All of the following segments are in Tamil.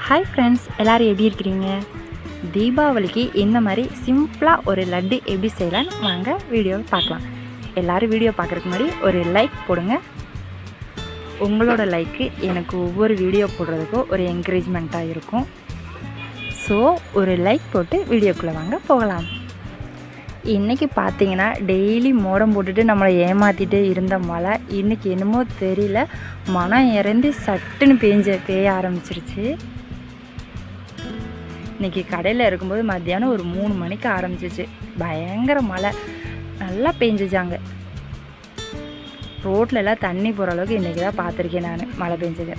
ஹாய் ஃப்ரெண்ட்ஸ், எல்லோரும் எப்படி இருக்கிறீங்க? தீபாவளிக்கு இந்த மாதிரி சிம்பிளாக ஒரு லட்டு எப்படி செய்யலான்னு வாங்க வீடியோவை பார்க்கலாம். எல்லோரும் வீடியோ பார்க்குறதுக்கு முன்னாடி ஒரு லைக் போடுங்க. உங்களோட லைக்கு எனக்கு ஒவ்வொரு வீடியோ போடுறதுக்கும் ஒரு என்கரேஜ்மெண்ட்டாக இருக்கும். ஸோ ஒரு லைக் போட்டு வீடியோக்குள்ளே வாங்க போகலாம். இன்றைக்கி பார்த்தீங்கன்னா டெய்லி மோடம் போட்டுட்டு நம்மளை ஏமாற்றிட்டே இருந்த மழை இன்றைக்கி என்னமோ தெரியல, மனம் இறந்து சட்டுன்னு பெய்ய ஆரம்பிச்சிருச்சு. இன்றைக்கி கடையில் இருக்கும்போது மத்தியானம் ஒரு 3 மணிக்கு ஆரம்பிச்சிச்சு. பயங்கர மழை நல்லா பெஞ்சிச்சாங்க. ரோட்லலாம் தண்ணி போகிற அளவுக்கு இன்றைக்கி தான் பார்த்துருக்கேன் நான் மழை பெஞ்சது.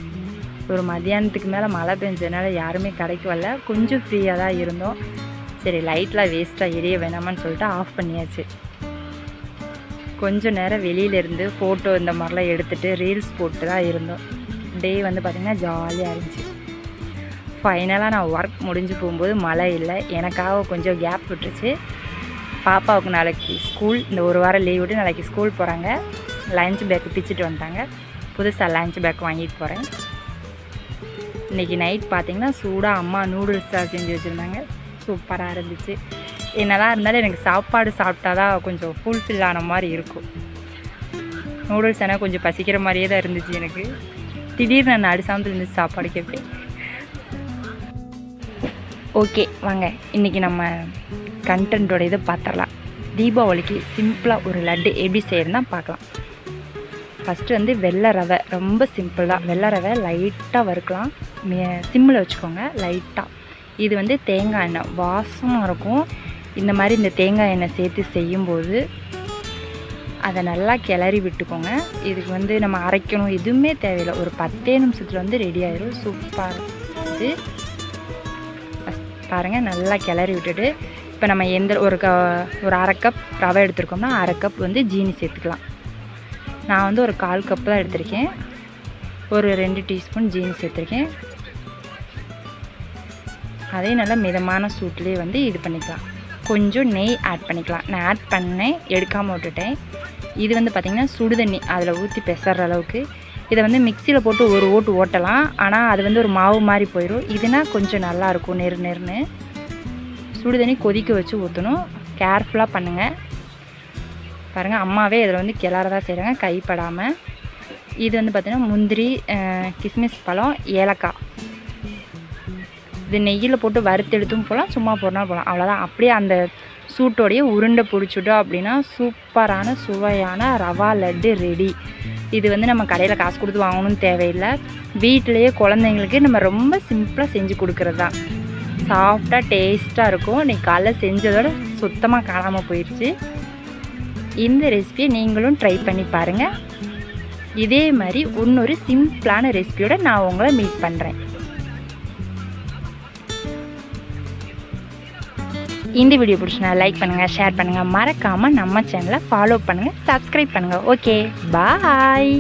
ஒரு மத்தியானத்துக்கு மேலே மழை பெஞ்சதுனால யாருமே கடைக்கு வரல, கொஞ்சம் ஃப்ரீயாக தான் இருந்தோம். சரி, லைட்லாம் வேஸ்ட்டாக எரிய வேணாமான்னு சொல்லிட்டு ஆஃப் பண்ணியாச்சு. கொஞ்சம் நேரம் வெளியிலேருந்து ஃபோட்டோ இந்த மாதிரிலாம் எடுத்துகிட்டு ரீல்ஸ் போட்டு தான் இருந்தோம். டே வந்து பார்த்திங்கன்னா ஜாலியாக இருந்துச்சு. ஃபைனலாக நான் ஒர்க் முடிஞ்சு போகும்போது மழை இல்லை, எனக்காக கொஞ்சம் கேப் விட்டுருச்சு. பாப்பாவுக்கு நாளைக்கு ஸ்கூல், இந்த ஒரு வாரம் லீவ் விட்டு நாளைக்கு ஸ்கூல் போகிறாங்க. லஞ்ச் பேக் பிச்சுட்டு வந்துட்டாங்க. புதுசாக லஞ்ச் பேக் வாங்கிட்டு போகிறேன். இன்றைக்கி நைட் பார்த்திங்கன்னா சூடாக அம்மா நூடுல்ஸாக செஞ்சு வச்சுருந்தாங்க. சூப்பராக இருந்துச்சு. என்னதான் இருந்தாலும் எனக்கு சாப்பாடு சாப்பிட்டா தான் கொஞ்சம் ஃபுல்ஃபில் ஆன மாதிரி இருக்கும். நூடுல்ஸ் ஆனால் கொஞ்சம் பசிக்கிற மாதிரியே தான் இருந்துச்சு எனக்கு. திடீர்னு நான் நடுசாமத்தில் இருந்துச்சு சாப்பாடு கேட்பேன். ஓகே வாங்க, இன்றைக்கி நம்ம கண்டென்ட்டோட இதை பார்த்துடலாம். தீபாவளிக்கு சிம்பிளாக ஒரு லட்டு எப்படி செய்யறதுனா பார்க்கலாம். ஃபஸ்ட்டு வந்து வெள்ளை ரவை, ரொம்ப சிம்பிள் தான். வெள்ளை ரவை லைட்டாக வறுக்கலாம், சிம்மில் வச்சுக்கோங்க லைட்டாக. இது வந்து தேங்காய் எண்ணெய் வாசமாக இருக்கும். இந்த மாதிரி இந்த தேங்காய் எண்ணெய் சேர்த்து செய்யும்போது அதை நல்லா கிளறி விட்டுக்கோங்க. இதுக்கு வந்து நம்ம அரைக்கணும் எதுவுமே தேவையில்லை, ஒரு 10 நிமிஷத்தில் வந்து ரெடி ஆயிடும். சூப்பராக இது பாருங்கள். நல்லா கிளறி விட்டுட்டு இப்போ நம்ம எந்த ஒரு 1/2 கப் ரவை எடுத்துருக்கோம்னா 1/2 கப் வந்து ஜீனி சேர்த்துக்கலாம். நான் வந்து ஒரு 1/4 கப் தான் எடுத்திருக்கேன். ஒரு 2 டீஸ்பூன் ஜீனி சேர்த்துருக்கேன். அதே நல்லா மிதமான சூட்லேயே வந்து இது பண்ணிக்கலாம். கொஞ்சம் நெய் ஆட் பண்ணிக்கலாம். நான் ஆட் பண்ணேன், எடுக்காமல் விட்டுட்டேன். இது வந்து பார்த்திங்கன்னா சுடுதண்ணி அதில் ஊற்றி பெசற அளவுக்கு. இதை வந்து மிக்சியில் போட்டு ஒரு ஓட்டு ஓட்டலாம், ஆனால் அது வந்து ஒரு மாவு மாதிரி போயிடும். இதுனா கொஞ்சம் நல்லாயிருக்கும், நெருன்னு. சுடுதண்ணி கொதிக்க வச்சு ஊற்றணும். கேர்ஃபுல்லாக பண்ணுங்கள். பாருங்கள், அம்மாவே இதில் வந்து கிளறதான் செய்கிறாங்க கைப்படாமல். இது வந்து பார்த்திங்கன்னா முந்திரி, கிஸ்மிஸ் பழம், ஏலக்காய். இது நெய்யில் போட்டு வறுத்து எடுத்தும் போகலாம், சும்மா போடணும் போகலாம், அவ்வளோதான். அப்படியே அந்த சூட்டோடையே உருண்டை பிடிச்சிட்டோம் அப்படின்னா சூப்பரான சுவையான ரவா லட்டு ரெடி. இது வந்து நம்ம கடையில் காசு கொடுத்து வாங்கணும்னு தேவையில்லை. வீட்டிலையே குழந்தைங்களுக்கு நம்ம ரொம்ப சிம்பிளாக செஞ்சு கொடுக்குறது தான். சாஃப்டாக டேஸ்ட்டாக இருக்கும். இன்றைக்கி காலைல செஞ்சதோட சுத்தமாக காணாமல் போயிடுச்சு. இந்த ரெசிபியை நீங்களும் ட்ரை பண்ணி பாருங்கள். இதே மாதிரி இன்னொரு சிம்பிளான ரெசிபியோட நான் உங்களை மீட் பண்ணுறேன். இந்த வீடியோ பிடிச்சினா லைக் பண்ணுங்கள், ஷேர் பண்ணுங்கள், மறக்காமல் நம்ம சேனலை ஃபாலோ பண்ணுங்கள், சப்ஸ்கிரைப் பண்ணுங்கள். ஓகே, பாய்.